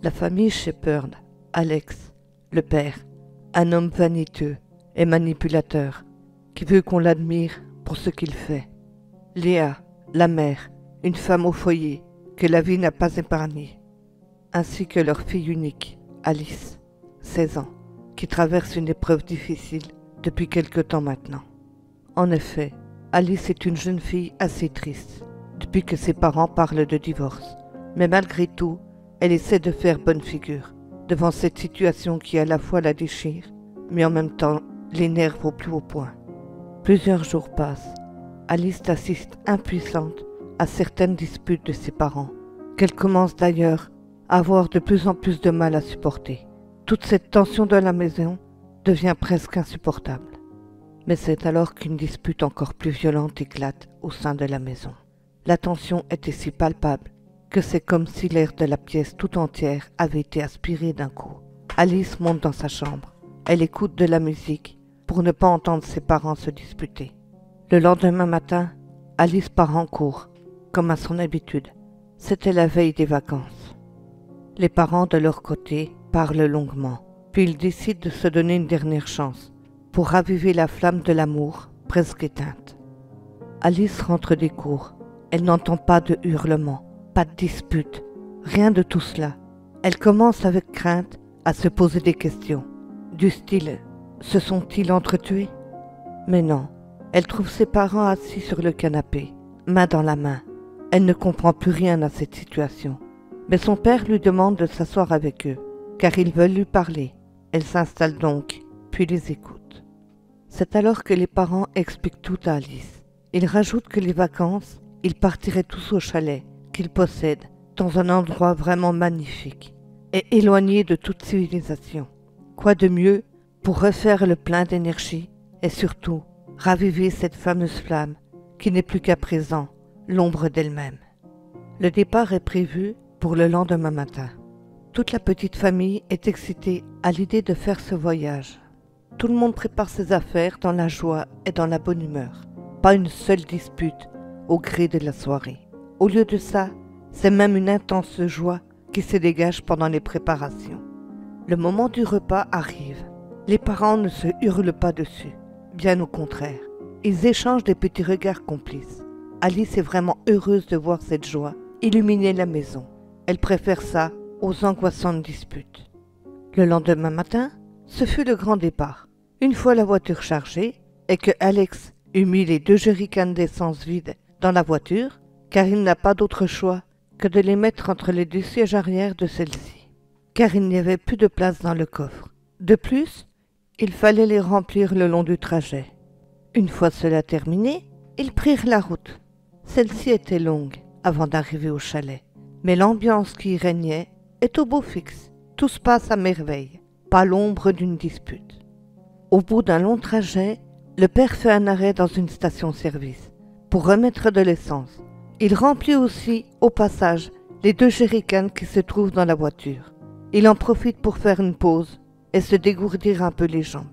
La famille Shepherd, Alex, le père, un homme vaniteux et manipulateur, qui veut qu'on l'admire pour ce qu'il fait. Léa, la mère, une femme au foyer, que la vie n'a pas épargnée, ainsi que leur fille unique, Alice, 16 ans, qui traverse une épreuve difficile depuis quelque temps maintenant. En effet, Alice est une jeune fille assez triste, depuis que ses parents parlent de divorce, mais malgré tout, elle essaie de faire bonne figure devant cette situation qui à la fois la déchire, mais en même temps l'énerve au plus haut point. Plusieurs jours passent. Alice assiste impuissante à certaines disputes de ses parents, qu'elle commence d'ailleurs à avoir de plus en plus de mal à supporter. Toute cette tension de la maison devient presque insupportable. Mais c'est alors qu'une dispute encore plus violente éclate au sein de la maison. La tension était si palpable que c'est comme si l'air de la pièce tout entière avait été aspiré d'un coup. Alice monte dans sa chambre. Elle écoute de la musique pour ne pas entendre ses parents se disputer. Le lendemain matin, Alice part en cours, comme à son habitude. C'était la veille des vacances. Les parents, de leur côté, parlent longuement, puis ils décident de se donner une dernière chance pour raviver la flamme de l'amour presque éteinte. Alice rentre des cours. Elle n'entend pas de hurlements, pas de disputes, rien de tout cela. Elle commence avec crainte à se poser des questions, du style « se sont-ils entretués ?» Mais non, elle trouve ses parents assis sur le canapé, main dans la main. Elle ne comprend plus rien à cette situation. Mais son père lui demande de s'asseoir avec eux, car ils veulent lui parler. Elle s'installe donc, puis les écoute. C'est alors que les parents expliquent tout à Alice. Ils rajoutent que les vacances, ils partiraient tous au chalet qu'ils possèdent, dans un endroit vraiment magnifique et éloigné de toute civilisation. Quoi de mieux pour refaire le plein d'énergie et surtout raviver cette fameuse flamme qui n'est plus qu'à présent l'ombre d'elle-même. Le départ est prévu pour le lendemain matin. Toute la petite famille est excitée à l'idée de faire ce voyage. Tout le monde prépare ses affaires dans la joie et dans la bonne humeur. Pas une seule dispute au gré de la soirée. Au lieu de ça, c'est même une intense joie qui se dégage pendant les préparations. Le moment du repas arrive. Les parents ne se hurlent pas dessus, bien au contraire. Ils échangent des petits regards complices. Alice est vraiment heureuse de voir cette joie illuminer la maison. Elle préfère ça aux angoissantes disputes. Le lendemain matin, ce fut le grand départ. Une fois la voiture chargée et que Alex eut mis les 2 jerrycans d'essence vides dans la voiture, car il n'a pas d'autre choix que de les mettre entre les 2 sièges arrière de celle-ci, car il n'y avait plus de place dans le coffre. De plus, il fallait les remplir le long du trajet. Une fois cela terminé, ils prirent la route. Celle-ci était longue avant d'arriver au chalet, mais l'ambiance qui y régnait est au beau fixe. Tout se passe à merveille, pas l'ombre d'une dispute. Au bout d'un long trajet, le père fait un arrêt dans une station-service pour remettre de l'essence. Il remplit aussi, au passage, les 2 jerrycans qui se trouvent dans la voiture. Il en profite pour faire une pause et se dégourdir un peu les jambes.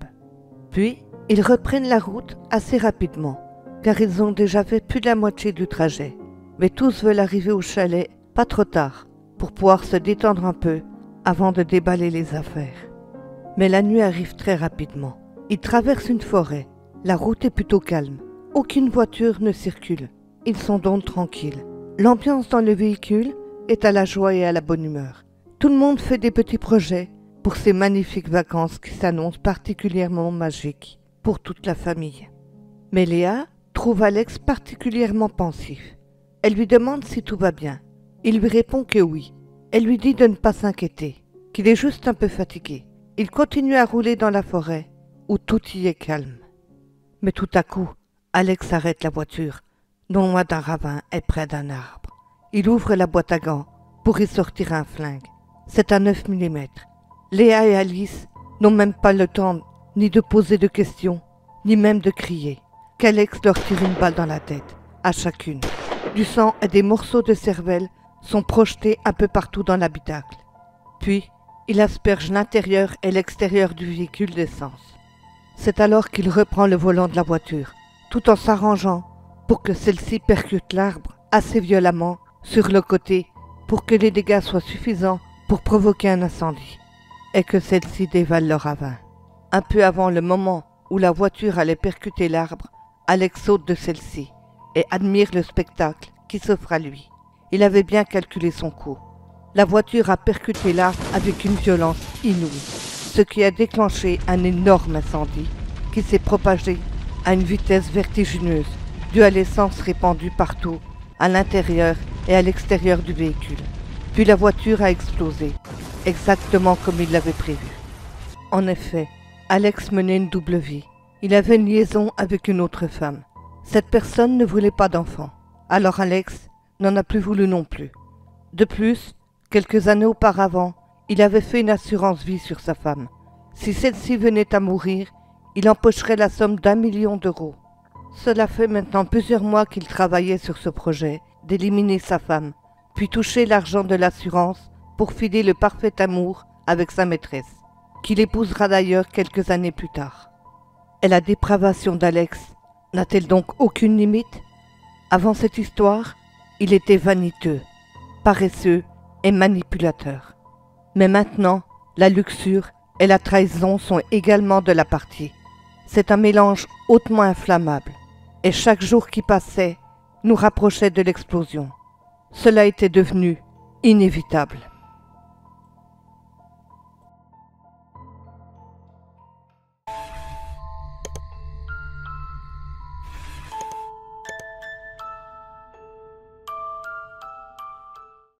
Puis, ils reprennent la route assez rapidement, car ils ont déjà fait plus de la moitié du trajet. Mais tous veulent arriver au chalet pas trop tard, pour pouvoir se détendre un peu avant de déballer les affaires. Mais la nuit arrive très rapidement. Ils traversent une forêt. La route est plutôt calme. Aucune voiture ne circule. Ils sont donc tranquilles. L'ambiance dans le véhicule est à la joie et à la bonne humeur. Tout le monde fait des petits projets pour ces magnifiques vacances qui s'annoncent particulièrement magiques pour toute la famille. Mais Léa trouve Alex particulièrement pensif. Elle lui demande si tout va bien. Il lui répond que oui. Elle lui dit de ne pas s'inquiéter, qu'il est juste un peu fatigué. Il continue à rouler dans la forêt, où tout y est calme. Mais tout à coup, Alex arrête la voiture, non loin d'un ravin et près d'un arbre. Il ouvre la boîte à gants pour y sortir un flingue. C'est un 9 mm. Léa et Alice n'ont même pas le temps ni de poser de questions, ni même de crier, qu'Alex leur tire une balle dans la tête, à chacune. Du sang et des morceaux de cervelle sont projetés un peu partout dans l'habitacle. Puis, il asperge l'intérieur et l'extérieur du véhicule d'essence. C'est alors qu'il reprend le volant de la voiture, tout en s'arrangeant pour que celle-ci percute l'arbre assez violemment sur le côté pour que les dégâts soient suffisants pour provoquer un incendie et que celle-ci dévale le ravin. Un peu avant le moment où la voiture allait percuter l'arbre, Alex saute de celle-ci et admire le spectacle qui s'offre à lui. Il avait bien calculé son coup. La voiture a percuté l'arbre avec une violence inouïe, ce qui a déclenché un énorme incendie qui s'est propagé à une vitesse vertigineuse due à l'essence répandue partout, à l'intérieur et à l'extérieur du véhicule. Puis la voiture a explosé, exactement comme il l'avait prévu. En effet, Alex menait une double vie. Il avait une liaison avec une autre femme. Cette personne ne voulait pas d'enfant, alors Alex n'en a plus voulu non plus. De plus, quelques années auparavant, il avait fait une assurance vie sur sa femme. Si celle-ci venait à mourir, il empocherait la somme d'1 million d'euros. Cela fait maintenant plusieurs mois qu'il travaillait sur ce projet d'éliminer sa femme, puis toucher l'argent de l'assurance pour filer le parfait amour avec sa maîtresse, qu'il épousera d'ailleurs quelques années plus tard. Et la dépravation d'Alex n'a-t-elle donc aucune limite? Avant cette histoire, il était vaniteux, paresseux et manipulateur. Mais maintenant, la luxure et la trahison sont également de la partie. C'est un mélange hautement inflammable, et chaque jour qui passait nous rapprochait de l'explosion. Cela était devenu inévitable.